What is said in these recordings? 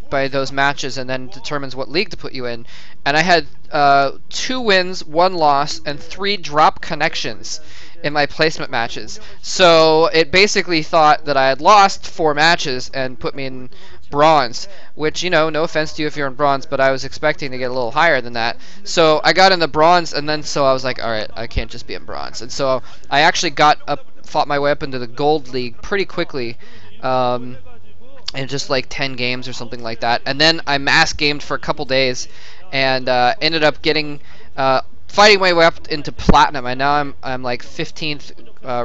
by those matches, and then determines what league to put you in. And I had 2 wins, 1 loss, and 3 drop connections in my placement matches. So it basically thought that I had lost 4 matches and put me in bronze, which, you know, no offense to you if you're in bronze, but I was expecting to get a little higher than that. So I got in the bronze, and then so I was like, all right, I can't just be in bronze. And so I actually fought my way up into the gold league pretty quickly, in just like 10 games or something like that. And then I mass gamed for a couple days, and ended up getting fighting my way up into platinum, and now I'm like 15th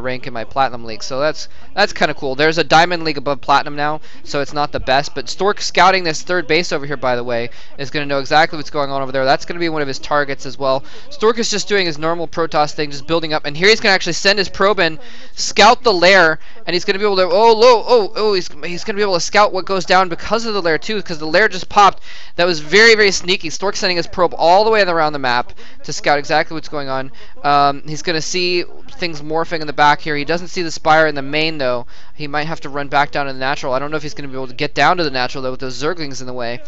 rank in my platinum league, so that's kind of cool. There's a diamond league above platinum now, so it's not the best, but Stork scouting this third base over here, by the way, is going to know exactly what's going on over there. That's going to be one of his targets as well. Stork is just doing his normal Protoss thing, just building up, and here he's going to actually send his probe in, scout the lair, and he's going to be able to he's going to be able to scout what goes down because of the lair too, because the lair just popped. That was very, very sneaky. Stork sending his probe all the way around the map to scout exactly what's going on. He's going to see things morphing in the back here. He doesn't see the spire in the main though. He might have to run back down to the natural. I don't know if he's going to be able to get down to the natural though with those Zerglings in the way.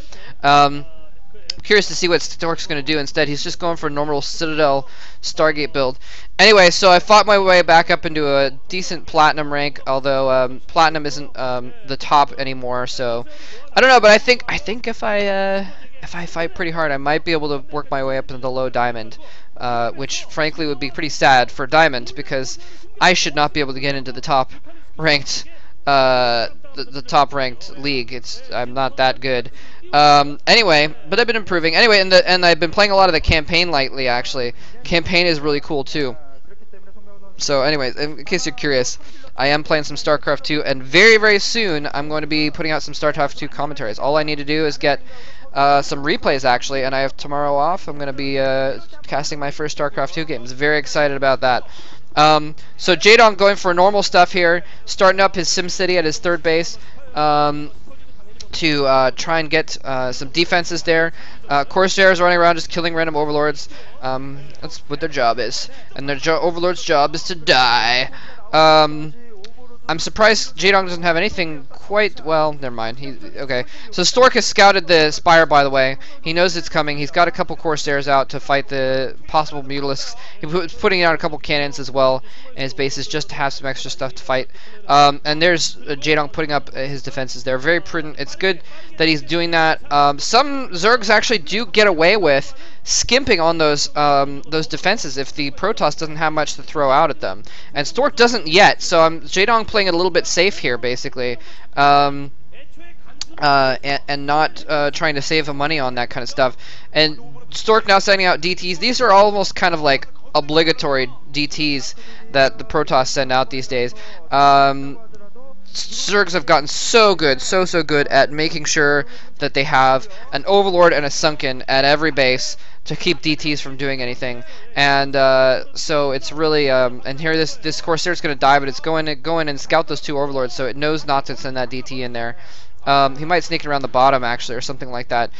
Curious to see what Stork's going to do. Instead, he's just going for a normal Citadel Stargate build. Anyway, so I fought my way back up into a decent platinum rank, although platinum isn't the top anymore. So I don't know, but I think if I fight pretty hard, I might be able to work my way up into the low diamond, which frankly would be pretty sad for diamond, because I should not be able to get into the top ranked the top ranked league. I'm not that good. Anyway, but I've been improving. Anyway, and I've been playing a lot of the campaign lately, actually. Campaign is really cool, too. So, anyway, in case you're curious, I am playing some StarCraft 2, and very, very soon, I'm going to be putting out some StarCraft 2 commentaries. All I need to do is get some replays, actually, and I have tomorrow off. I'm going to be casting my first StarCraft 2 games. Very excited about that. So, Jaedong going for normal stuff here, starting up his SimCity at his third base. To try and get some defenses there. Corsairs running around just killing random overlords. That's what their job is. And their overlord's job is to die. I'm surprised Jaedong doesn't have anything quite... Well, never mind. Okay. So Stork has scouted the Spire, by the way. He knows it's coming. He's got a couple Corsairs out to fight the possible Mutalisks. He's putting out a couple cannons as well in his bases just to have some extra stuff to fight. And there's Jaedong putting up his defenses there. Very prudent. It's good that he's doing that. Some Zergs actually do get away with skimping on those defenses if the Protoss doesn't have much to throw out at them. And Stork doesn't yet, so Jaedong playing it a little bit safe here, basically. And not trying to save money on that kind of stuff. And Stork now sending out DTs. These are almost kind of like obligatory DTs that the Protoss send out these days. Zergs have gotten so good, so good at making sure that they have an Overlord and a Sunken at every base to keep DTs from doing anything. And so it's really and here this Corsair is going to die, but it's going to go in and scout those 2 Overlords, so it knows not to send that DT in there. He might sneak it around the bottom, actually, or something like that.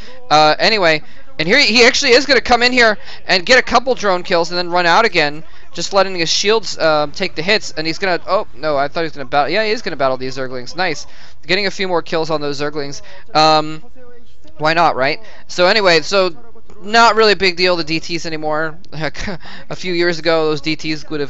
Anyway, and here he actually is going to come in here and get a couple drone kills and then run out again, just letting his shields take the hits. And he's going to... Oh, no, I thought he was going to battle... Yeah, he is going to battle these Zerglings. Nice. Getting a few more kills on those Zerglings. Why not, right? So anyway, so... Not really a big deal, the DTs anymore. Heck, a few years ago, those DTs could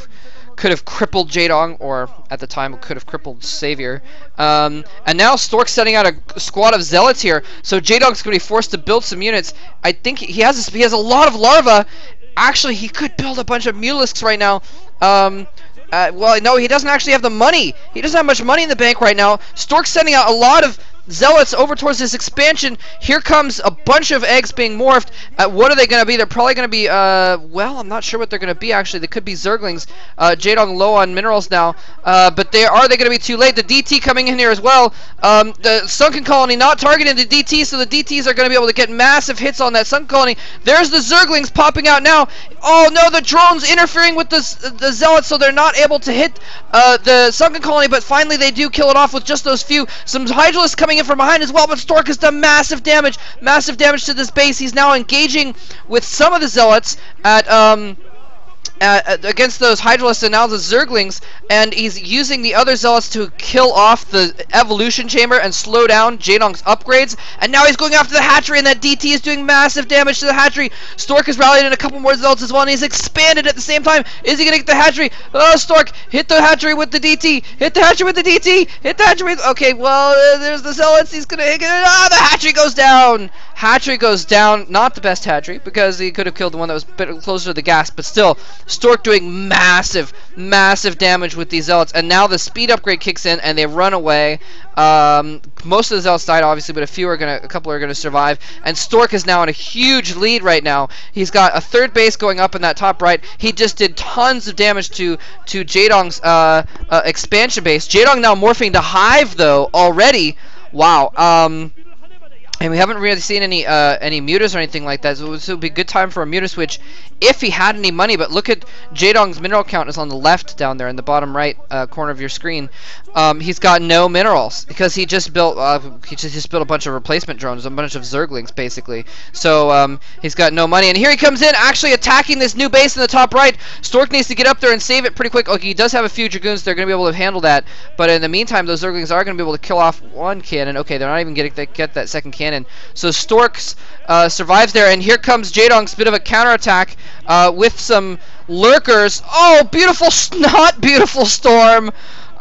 have crippled Jaedong, or at the time could have crippled Savior. And now Stork's setting out a squad of Zealots here, so Jaedong's going to be forced to build some units. I think he has a lot of larvae. Actually, he could build a bunch of Mutalisks right now. Well, no, he doesn't actually have the money. He doesn't have much money in the bank right now. Stork's sending out a lot of Zealots over towards this expansion. Here comes a bunch of eggs being morphed. What are they going to be? They're probably going to be, well, I'm not sure what they're going to be, actually. They could be Zerglings. Jaedong low on minerals now. But are they going to be too late? The DT coming in here as well. The Sunken Colony not targeting the DT, so the DTs are going to be able to get massive hits on that Sunken Colony. There's the Zerglings popping out now. Oh, no, the drones interfering with the Zealots, so they're not able to hit the Sunken Colony, but finally they do kill it off with just those few. Some Hydralisks coming in from behind as well, but Stork has done massive damage to this base. He's now engaging with some of the Zealots at against those Hydralisks and now the Zerglings, and he's using the other Zealots to kill off the Evolution Chamber and slow down Jaedong's upgrades, and now he's going after the hatchery, and that DT is doing massive damage to the hatchery. Stork has rallied in a couple more Zealots as well, and he's expanded at the same time. Is he going to get the hatchery? Oh, Stork, hit the hatchery with the DT, hit the hatchery with the DT, hit the hatchery with... Okay, well, there's the Zealots, he's going to hit it. Ah, the hatchery goes down! Hatchery goes down, not the best hatchery, because he could have killed the one that was a bit closer to the gas, but still, Stork doing massive, massive damage with these Zealots, and now the speed upgrade kicks in, and they run away. Most of the Zealots died, obviously, but a couple are gonna survive, and Stork is now in a huge lead right now. He's got a third base going up in that top right. He just did tons of damage to Jaedong's expansion base. Jaedong now morphing to Hive, though, already. Wow. And we haven't really seen any mutas or anything like that, so it would be a good time for a muta switch if he had any money. But look at Jaedong's mineral count is on the left down there in the bottom right corner of your screen. He's got no minerals because he just built a bunch of replacement drones, a bunch of Zerglings basically. So he's got no money, and here he comes in, actually attacking this new base in the top right. Stork needs to get up there and save it pretty quick. Okay, he does have a few Dragoons; they're going to be able to handle that. But in the meantime, those Zerglings are going to be able to kill off one cannon. Okay, they're not even going to get that second cannon. So Storks survives there, and here comes Jaedong's bit of a counterattack with some lurkers. Oh, beautiful, not beautiful storm.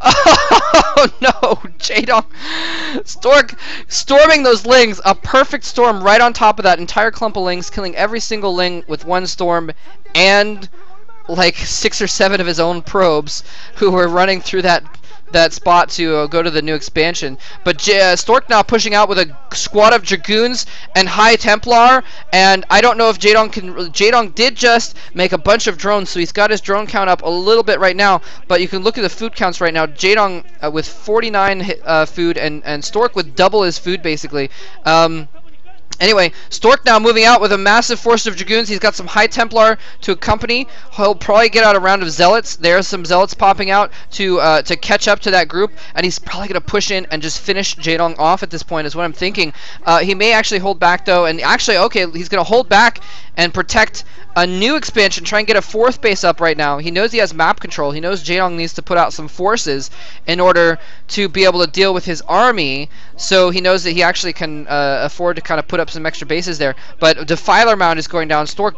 Oh no, Jaedong. Stork storming those lings, a perfect storm right on top of that entire clump of lings, killing every single ling with one storm, and like 6 or 7 of his own probes who were running through that spot to go to the new expansion. But Stork now pushing out with a squad of Dragoons and High Templar, and I don't know if Jaedong did just make a bunch of drones, so he's got his drone count up a little bit right now, but you can look at the food counts right now. Jaedong with 49 food, and Stork with double his food basically. Anyway, Stork now moving out with a massive force of Dragoons. He's got some High Templar to accompany. He'll probably get out a round of Zealots. There's some Zealots popping out to catch up to that group, and he's probably going to push in and just finish Jaedong off at this point, is what I'm thinking. He may actually hold back, though, and actually, okay, he's going to hold back and protect a new expansion, try and get a 4th base up right now. He knows he has map control. He knows Jaedong needs to put out some forces in order to be able to deal with his army, so he knows that he actually can afford to kind of put up some extra bases there. But Defiler Mound is going down. Stork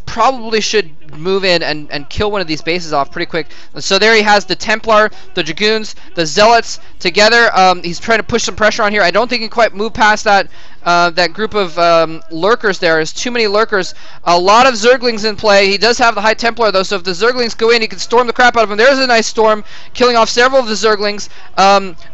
probably should move in and kill one of these bases off pretty quick. So there he has the Templar, the Dragoons, the Zealots together. He's trying to push some pressure on here. I don't think he can quite move past that group of lurkers there. There's too many lurkers. A lot of Zerglings in play. He does have the High Templar, though, so if the Zerglings go in, he can storm the crap out of them. There's a nice storm, killing off several of the Zerglings.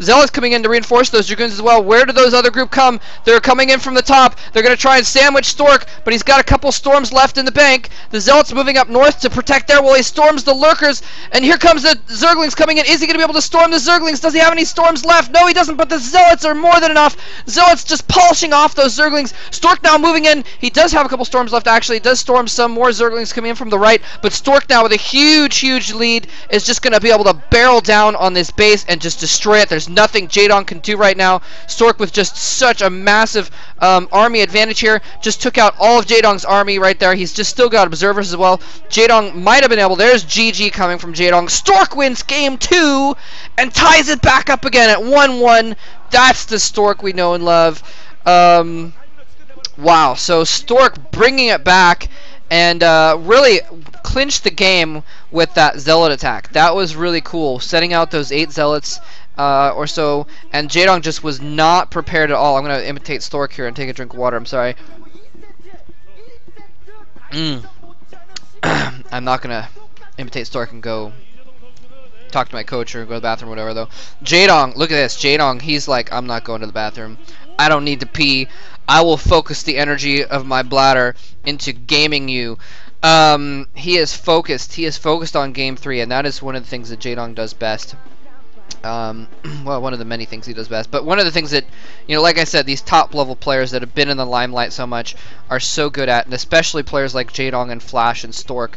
Zealots coming in to reinforce those Dragoons as well. Where do those other group come? They're coming in from the top. They're going to try and sandwich Stork, but he's got a couple storms left in the bank. The Zealots moving up north to protect there while he storms the lurkers, and here comes the Zerglings coming in. Is he going to be able to storm the Zerglings? Does he have any storms left? No, he doesn't, but the Zealots are more than enough. Zealots just polishing off those Zerglings. Stork now moving in. He does have a couple storms left, actually. He does storm some more Zerglings coming in from the right, but Stork now with a huge, huge lead is just going to be able to barrel down on this base and just destroy it. There's nothing Jaedong can do right now. Stork with just such a massive army advantage here. Just took out all of Jaedong's army right there. He's just still got observers as well. Jaedong might have been able. There's GG coming from Jaedong. Stork wins game 2 and ties it back up again at 1-1. That's the Stork we know and love. Wow, so Stork bringing it back and really clinched the game with that Zealot attack. That was really cool, setting out those 8 Zealots or so, and Jaedong just was not prepared at all. I'm going to imitate Stork here and take a drink of water. I'm sorry. I'm not going to imitate Stork and go talk to my coach or go to the bathroom or whatever, though. Jaedong, look at this. Jaedong, he's like, I'm not going to the bathroom. I don't need to pee. I will focus the energy of my bladder into gaming you. He is focused. He is focused on game 3, and that is one of the things that Jaedong does best. Well, one of the many things he does best, but one of the things that, you know, like I said, these top level players that have been in the limelight so much are so good at, and especially players like Jaedong and Flash and Stork,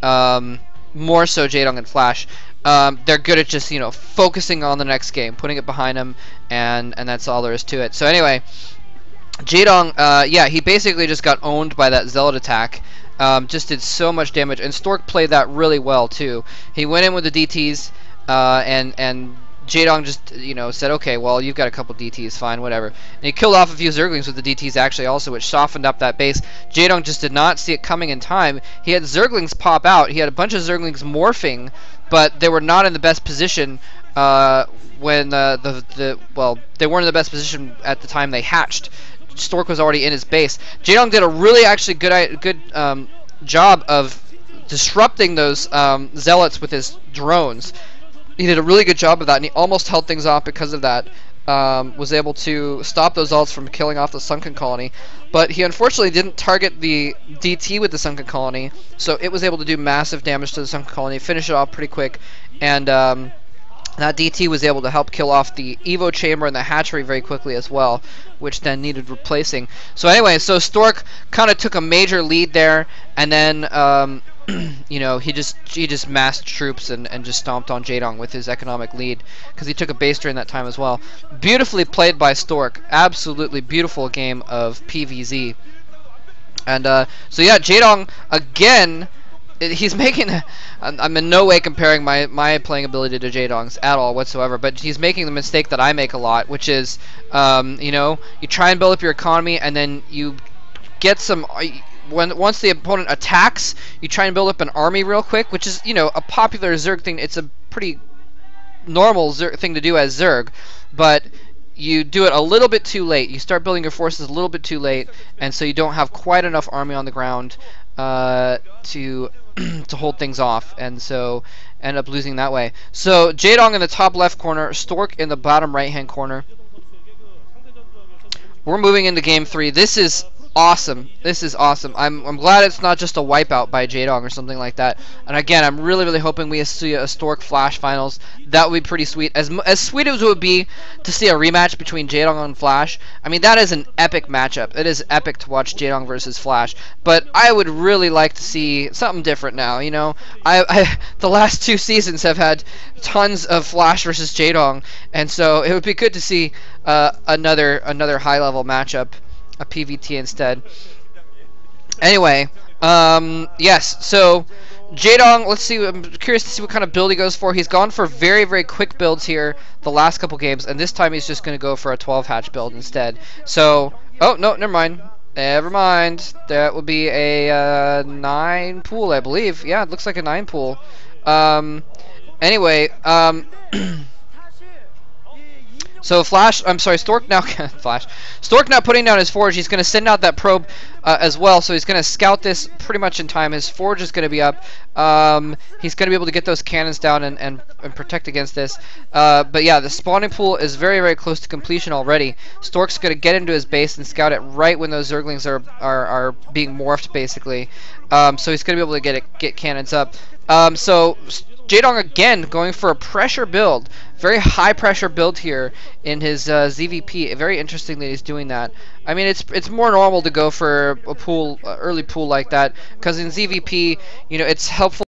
more so Jaedong and Flash, they're good at just, you know, focusing on the next game, putting it behind them, and that's all there is to it. So anyway, Jaedong, yeah, he basically just got owned by that Zealot attack. Just did so much damage, and Stork played that really well too. He went in with the DTs, and Jaedong just said, okay, well you've got a couple DTs, fine, whatever. And he killed off a few Zerglings with the DTs actually also, which softened up that base. Jaedong just did not see it coming in time. He had Zerglings pop out. He had a bunch of Zerglings morphing, but they were not in the best position when well, they weren't in the best position at the time they hatched. Stork was already in his base. Jaedong did a really actually good job of disrupting those zealots with his drones. He did a really good job of that, and he almost held things off because of that. Was able to stop those zealots from killing off the sunken colony, but he unfortunately didn't target the DT with the sunken colony, so it was able to do massive damage to the sunken colony, finish it off pretty quick, and that DT was able to help kill off the Evo chamber and the hatchery very quickly as well, which then needed replacing. So anyway, so Stork kind of took a major lead there, and then he just massed troops and just stomped on Jaedong with his economic lead because he took a base during that time as well. Beautifully played by Stork. Absolutely beautiful game of PvZ. And so yeah, Jaedong again. He's making. I'm in no way comparing my playing ability to Jaedong's at all whatsoever, but he's making the mistake that I make a lot, which is, you try and build up your economy, and then you get some. Once the opponent attacks, you try and build up an army real quick, which is a popular Zerg thing. It's a pretty normal thing to do as Zerg, but you do it a little bit too late. You start building your forces a little bit too late, and so you don't have quite enough army on the ground to to hold things off, and so end up losing that way. So Jaedong in the top left corner, Stork in the bottom right hand corner. We're moving into game 3. This is awesome. This is awesome. I'm glad it's not just a wipeout by Jaedong or something like that. And again, I'm really hoping we see a Stork Flash finals. That would be pretty sweet. As sweet as it would be to see a rematch between Jaedong and Flash. I mean, that is an epic matchup. It is epic to watch Jaedong versus Flash. But I would really like to see something different now. The last 2 seasons have had tons of Flash versus Jaedong, and so it would be good to see another high level matchup. A PVT instead. Anyway, yes, so Jaedong, let's see, I'm curious to see what kind of build he goes for. He's gone for very quick builds here the last couple games, and this time he's just going to go for a 12 hatch build instead. So, oh, no, never mind. Never mind. That would be a 9 pool, I believe. Yeah, it looks like a 9 pool. Anyway, so Stork now Stork now putting down his forge. He's going to send out that probe as well, so he's going to scout this pretty much in time. His forge is going to be up. He's going to be able to get those cannons down and protect against this. But yeah, the spawning pool is very close to completion already. Stork's going to get into his base and scout it right when those Zerglings are being morphed, basically. So he's going to be able to get cannons up. So Jaedong again going for a pressure build, very high pressure build here in his ZVP. Very interesting that he's doing that. I mean, it's more normal to go for a pool, early pool like that, because in ZVP, it's helpful.